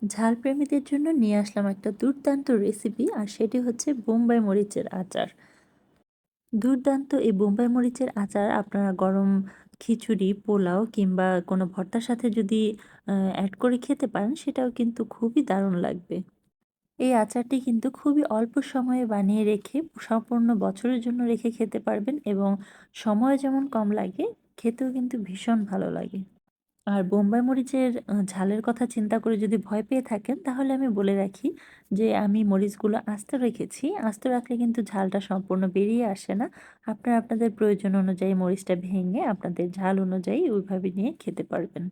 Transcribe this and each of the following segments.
ঝাল প্রেমীদের জন্য নিয়ে আসলাম একটা দুর্দান্ত রেসিপি, আর সেটি হচ্ছে বোম্বাই মরিচের আচার। দুর্দান্ত এই বোম্বাই মরিচের আচার আপনারা গরম খিচুড়ি, পোলাও কিংবা কোনো ভর্তার সাথে যদি অ্যাড করে খেতে পারেন, সেটাও কিন্তু খুবই দারুণ লাগবে। এই আচারটি কিন্তু খুবই অল্প সময়ে বানিয়ে রেখে সম্পূর্ণ বছরের জন্য রেখে খেতে পারবেন, এবং সময় যেমন কম লাগে, খেতেও কিন্তু ভীষণ ভালো লাগে। আর বোম্বাই মরিচের ঝালের কথা চিন্তা করে যদি ভয় পেয়ে থাকেন, তাহলে আমি বলে রাখি যে আমি মরিচগুলো আস্ত রেখেছি। আস্ত রাখলে কিন্তু ঝালটা সম্পূর্ণ বেরিয়ে আসে না। আপনারা আপনাদের প্রয়োজন অনুযায়ী মরিচটা ভেঙে আপনাদের ঝাল অনুযায়ী ওইভাবে নিয়ে খেতে পারবেন।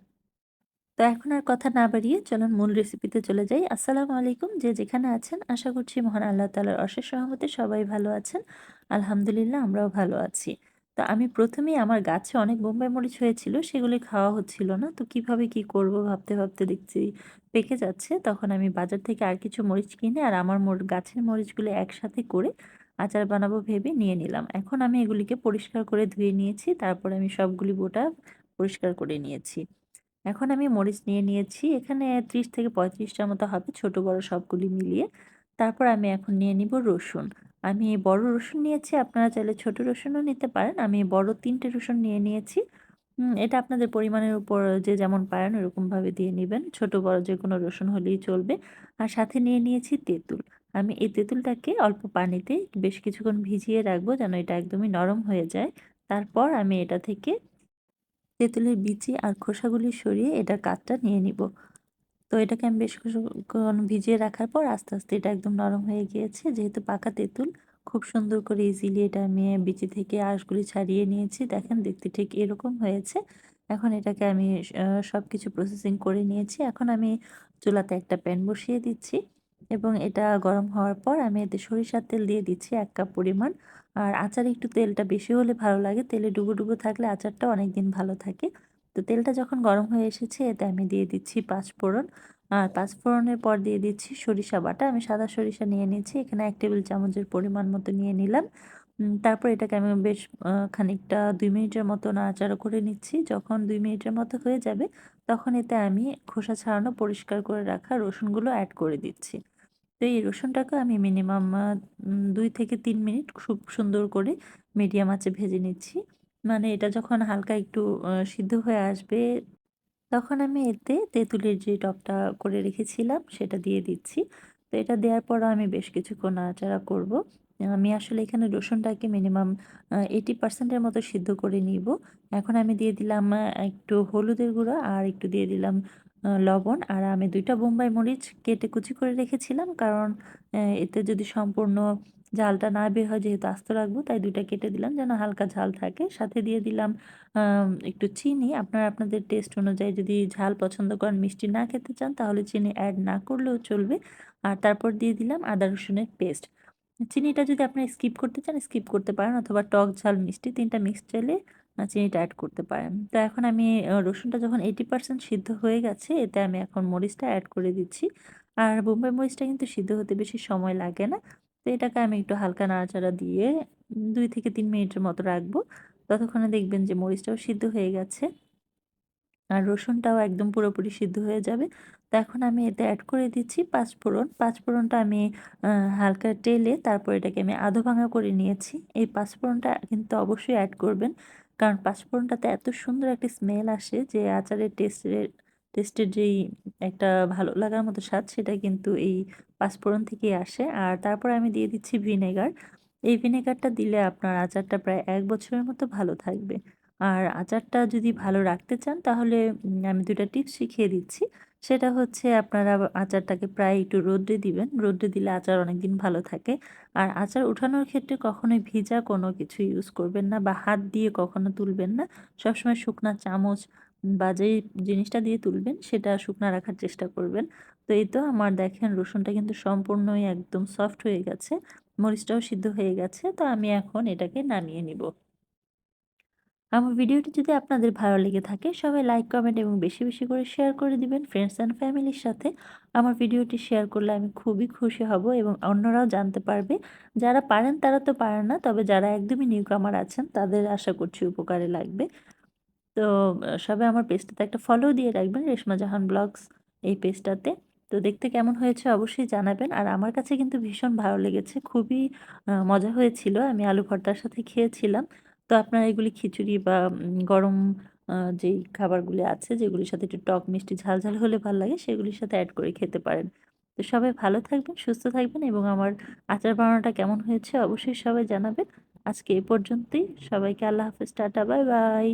তো এখন আর কথা না বাড়িয়ে চলুন মূল রেসিপিতে চলে যাই। আসসালামু আলাইকুম। যে যেখানে আছেন, আশা করছি মহান আল্লাহ তাআলার অশেষ রহমতে সবাই ভালো আছেন। আলহামদুলিল্লাহ, আমরাও ভালো আছি। তো আমি ১ম এই আমার গাছে অনেক বোম্বাই মরিচ হয়েছিল, সেগুলি খাওয়া হচ্ছিল না। তো কিভাবে কি করব ভাবতে, ভাবতে দেখছি পেকে যাচ্ছে। তখন আমি বাজার থেকে আর কিছু মরিচ কিনে আর আমার গাছের মরিচগুলো একসাথে করে আচার বানাবো ভেবে নিয়ে নিলাম। এখন আমি এগুলিকে পরিষ্কার করে ধুয়ে নিয়েছি। তারপরে আমি সবগুলি বোটা পরিষ্কার করে নিয়েছি। এখন আমি মরিচ নিয়ে নিয়েছি। এখানে ৩০ থেকে ৩৫ টার মতো হবে, ছোট বড় সবগুলি মিলিয়ে। তারপর আমি এখন নিয়ে নিব রসুন। আমি বড় রসুন নিয়েছি, আপনারা চাইলে ছোট রসুনও নিতে পারেন। আমি বড় ৩ টে রসুন নিয়ে নিয়েছি। এটা আপনাদের পরিমাণের উপর যে যেমন পারেন ওরকমভাবে দিয়ে নিবেন। ছোট বড় যেকোনো রসুন হলেই চলবে। আর সাথে নিয়ে নিয়েছি তেঁতুল। আমি এই তেঁতুলটাকে অল্প পানিতে বেশ কিছুক্ষণ ভিজিয়ে রাখবো যেন এটা একদমই নরম হয়ে যায়। তারপর আমি এটা থেকে তেঁতুলের বিচি আর খোসাগুলি সরিয়ে এটার কাঠটা নিয়ে নিব। তো এটাকে আমি বেশ কিছুক্ষণ ভিজিয়ে রাখার পর আস্তে, আস্তে এটা একদম নরম হয়ে গিয়েছে। যেহেতু পাকা তেঁতুল, খুব সুন্দর করে ইজিলি এটা আমি বিচি থেকে আঁশগুলি ছাড়িয়ে নিয়েছি। দেখেন দেখতে ঠিক এরকম হয়েছে। এখন এটাকে আমি সবকিছু প্রসেসিং করে নিয়েছি। এখন আমি চুলাতে একটা প্যান বসিয়ে দিচ্ছি, এবং এটা গরম হওয়ার পর আমি এতে সরিষার তেল দিয়ে দিচ্ছি ১ কাপ পরিমাণ। আর আচারে একটু তেলটা বেশি হলে ভালো লাগে। তেলে ডুবো, ডুবো থাকলে আচারটা অনেকদিন ভালো থাকে। তো তেলটা যখন গরম হয়ে এসেছে, এতে আমি দিয়ে দিচ্ছি পাঁচফোড়ন। আর পাঁচফোড়নের পর দিয়ে দিচ্ছি সরিষা বাটা। আমি সাদা সরিষা নিয়ে নিয়েছি। এখানে ১ টেবিল চামচের পরিমাণ মতো নিয়ে নিলাম। তারপর এটাকে আমি বেশ খানিকটা ২ মিনিটের মতো নাড়াচাড়া করে নিচ্ছি। যখন ২ মিনিটের মতো হয়ে যাবে, তখন এতে আমি খোসা ছাড়ানো পরিষ্কার করে রাখা রসুনগুলো এড করে দিচ্ছি। তো এই রসুনটাকে আমি মিনিমাম ২ থেকে ৩ মিনিট খুব সুন্দর করে মিডিয়াম আঁচে ভেজে নিচ্ছি। মানে এটা যখন হালকা একটু সিদ্ধ হয়ে আসবে, তখন আমি এতে তেঁতুলের যে টকটা করে রেখেছিলাম সেটা দিয়ে দিচ্ছি। তো এটা দেওয়ার পরও আমি বেশ কিছুক্ষণ নাড়াচাড়া করব। আমি আসলে এখানে রসুনটাকে মিনিমাম 80% এর মতো সিদ্ধ করে নিব। এখন আমি দিয়ে দিলাম একটু হলুদের গুঁড়া আর একটু দিয়ে দিলাম লবণ। আর আমি ২ টা বোম্বাই মরিচ কেটে কুচি করে রেখেছিলাম। কারণ এতে যদি সম্পূর্ণ ঝালটা না বের হয়, যেহেতু আস্ত রাখবো, তাই ২ টা কেটে দিলাম যেন হালকা ঝাল থাকে। সাথে দিয়ে দিলাম একটু চিনি। আপনারা আপনাদের টেস্ট অনুযায়ী যদি ঝাল পছন্দ করেন, মিষ্টি না খেতে চান, তাহলে চিনি এড না করলেও চলবে। আর তারপর দিয়ে দিলাম আদা রসুনের পেস্ট। চিনিটা যদি আপনারা স্কিপ করতে চান, স্কিপ করতে পারেন, অথবা টক, ঝাল, মিষ্টি ৩ টা মিক্স চাইলে চিনিটা এড করতে পারেন। তো এখন আমি রসুনটা যখন 80% সিদ্ধ হয়ে গেছে, এতে আমি এখন মরিচটা এড করে দিচ্ছি। আর বোম্বাই মরিচটা কিন্তু সিদ্ধ হতে বেশি সময় লাগে না। তো এটাকে আমি একটু হালকা নাড়াচাড়া দিয়ে ২ থেকে ৩ মিনিটের মতো রাখবো। ততক্ষণে দেখবেন যে মরিচটাও সিদ্ধ হয়ে গেছে। আর রসুনটাও একদম পুরোপুরি সিদ্ধ হয়ে যাবে। তো এখন আমি এতে এড করে দিচ্ছি পাঁচফোড়ন। পাঁচফোড়নটা আমি আ হালকা টেলে তারপর এটাকে আমি আধা ভাঙা করে নিয়েছি। এই পাঁচফোড়নটা কিন্তু অবশ্যই এড করবেন। কারণ পাঁচফোড়নটাতে এত সুন্দর একটা স্মেল আসে যে আচারের টেস্টের যেই একটা ভালো লাগার মতো স্বাদ, সেটা কিন্তু এই পাঁচফোড়ন থেকেই আসে। আর তারপর আমি দিয়ে দিচ্ছি ভিনেগার। এই ভিনেগারটা দিলে আপনার আচারটা প্রায় ১ বছরের মতো ভালো থাকবে। আর আচারটা যদি ভালো রাখতে চান, তাহলে আমি ২ টা টিপস শিখিয়ে দিচ্ছি। সেটা হচ্ছে আপনারা আচারটাকে প্রায় একটু রৌদ্রে দিবেন। রৌদ্রে দিলে আচার অনেকদিন ভালো থাকে। আর আচার উঠানোর ক্ষেত্রে কখনোই ভিজা কোনো কিছু ইউজ করবেন না, বা হাত দিয়ে কখনো তুলবেন না। সবসময় শুকনা চামচ বা যেই জিনিসটা দিয়ে তুলবেন সেটা শুকনা রাখার চেষ্টা করবেন। তো এই তো আমার দেখেন রসুনটা কিন্তু সম্পূর্ণই একদম সফট হয়ে গেছে। মরিচটাও সিদ্ধ হয়ে গেছে। তো আমি এখন এটাকে নামিয়ে নিব। আমার ভিডিওটি যদি আপনাদের ভালো লেগে থাকে, সবাই লাইক, কমেন্ট এবং বেশি, বেশি করে শেয়ার করে দিবেন ফ্রেন্ডস অ্যান্ড ফ্যামিলির সাথে। আমার ভিডিওটি শেয়ার করলে আমি খুবই খুশি হব, এবং অন্যরাও জানতে পারবে। যারা পারেন তারা তো পারেন না, তবে যারা একদমই নিউকামার আছেন তাদের আশা করছি উপকারে লাগবে। তো সবাই আমার পেজটাতে একটা ফলো দিয়ে রাখবেন, রেশমা জাহান ব্লগস এই পেজটাতে। তো দেখতে কেমন হয়েছে অবশ্যই জানাবেন। আর আমার কাছে কিন্তু ভীষণ ভালো লেগেছে। খুবই মজা হয়েছিল। আমি আলু ভর্তার সাথে খেয়েছিলাম। তো আপনারা এগুলি খিচুড়ি বা গরম যেই খাবারগুলি আছে যেগুলির সাথে একটু টক, মিষ্টি, ঝাল, ঝাল হলে ভাল লাগে সেগুলির সাথে এড করে খেতে পারেন। তো সবাই ভালো থাকবেন, সুস্থ থাকবেন এবং আমার আচার বানানোটা কেমন হয়েছে অবশ্যই সবাই জানাবেন। আজকে এ পর্যন্তই। সবাইকে আল্লাহ হাফেজ। Tata, bye, by.